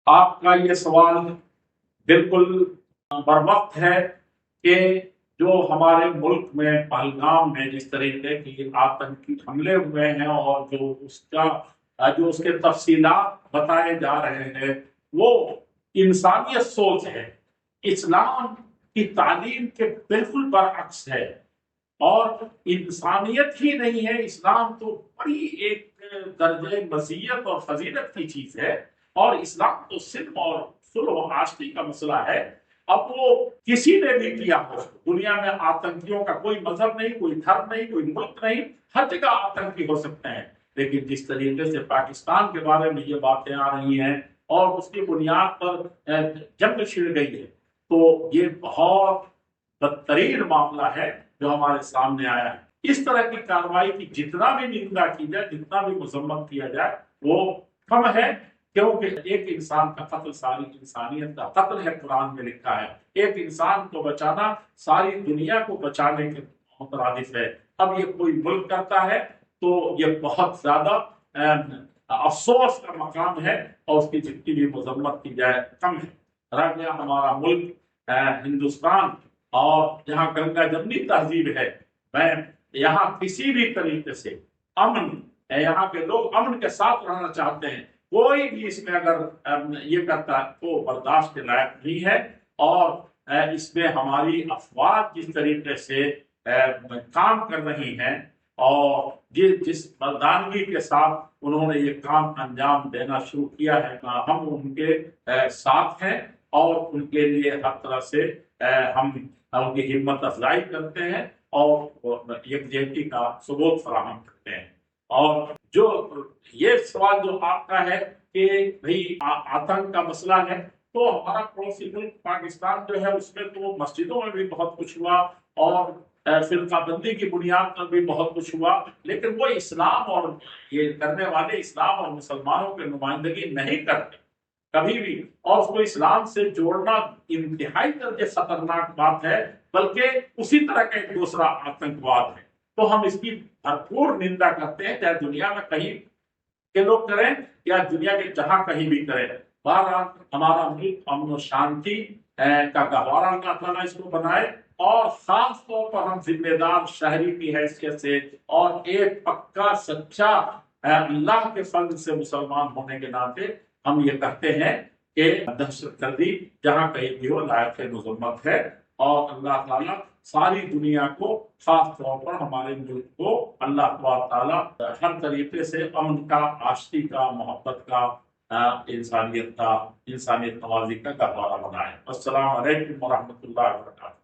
آپ کا یہ سوال بالکل بروقت ہے کہ جو ہمارے ملک میں پہلگام میں جس طریقے کی آتنکی حملے ہوئے ہیں اور جو اس کے تفصیلات بتائے جا رہے ہیں وہ انسانیت سوچ ہے، اسلام کی تعلیم کے بالکل برعکس ہے، اور انسانیت ہی نہیں ہے، اسلام تو بڑی ایک درجہ مزیت اور فضیلت کی چیز ہے، اور اسلام تو صرف اور صلح و آشتی کا مسئلہ ہے۔ اب وہ کسی نے بھی کیا ہو، دنیا میں آتنکیوں کا کوئی مذہب نہیں، کوئی دھرم نہیں، کوئی ملک نہیں، ہر جگہ آتنکی ہو سکتے ہیں، لیکن جس طریقے سے پاکستان کے بارے میں یہ باتیں آ رہی ہیں اور اس کی بنیاد پر جنگ چھڑ گئی ہے، تو یہ بہت بدترین معاملہ ہے جو ہمارے سامنے آیا ہے۔ اس طرح کی کارروائی کی جتنا بھی نندا کی جائے، جتنا بھی مذمت کیا جائے، وہ کم ہے، کیونکہ ایک انسان کا قتل ساری انسانیت کا قتل ہے، قرآن میں لکھا ہے۔ ایک انسان کو بچانا ساری دنیا کو بچانے کے مترادف ہے۔ اب یہ کوئی ملک کرتا ہے تو یہ بہت زیادہ افسوس کا مقام ہے، اور اس کی جتنی بھی مذمت کی جائے کم ہے۔ رہ گیا ہمارا ملک ہندوستان، اور یہاں گنگا جمنی تہذیب ہے، میں یہاں کسی بھی طریقے سے امن، یہاں کے لوگ امن کے ساتھ رہنا چاہتے ہیں، کوئی بھی اس میں اگر یہ کرتا ہے تو برداشت کے لائق نہیں ہے۔ اور اس میں ہماری افواج جس طریقے سے کام کر رہی ہیں، اور جس مردانگی کے ساتھ انہوں نے یہ کام انجام دینا شروع کیا ہے، ہم ان کے ساتھ ہیں، اور ان کے لیے ہر طرح سے ہم ان کی ہمت افزائی کرتے ہیں اور یکجہتی کا ثبوت فراہم کرتے ہیں۔ اور جو یہ سوال جو آپ کا ہے کہ بھئی آتنک کا مسئلہ ہے، تو ہمارا پڑوسی ملک پاکستان جو ہے اس میں تو مسجدوں میں بھی بہت کچھ ہوا، اور فرقہ بندی کی بنیاد پر بھی بہت کچھ ہوا، لیکن وہ اسلام اور یہ کرنے والے اسلام اور مسلمانوں کی نمائندگی نہیں کرتے کبھی بھی، اور اس کو اسلام سے جوڑنا انتہائی درجے خطرناک بات ہے، بلکہ اسی طرح کا ایک دوسرا آتنکواد ہے۔ تو ہم اس کی بھرپور نندا کرتے ہیں، چاہے دنیا میں کہیں کے لوگ کریں یا دنیا کے جہاں کہیں بھی کریں۔ بہرحال ہمارا ملک امن و شانتی کا گہوارہ اللہ تعالیٰ اس کو بنائے، اور خاص طور پر ہم ذمہ دار شہری کی حیثیت سے اور ایک پکا سچا اللہ کے فضل سے مسلمان ہونے کے ناطے ہم یہ کہتے ہیں کہ دہشت گردی جہاں کہیں بھی ہو لائق مذمت ہے، اور اللہ تعالیٰ ساری دنیا کو، خاص طور پر ہمارے ملک کو، اللہ تعالیٰ ہر طریقے سے امن کا، آشتی کا، محبت کا، انسانیت نوازی کا گہوارہ بنائے۔ السلام علیکم ورحمۃ اللہ وبرکاتہ۔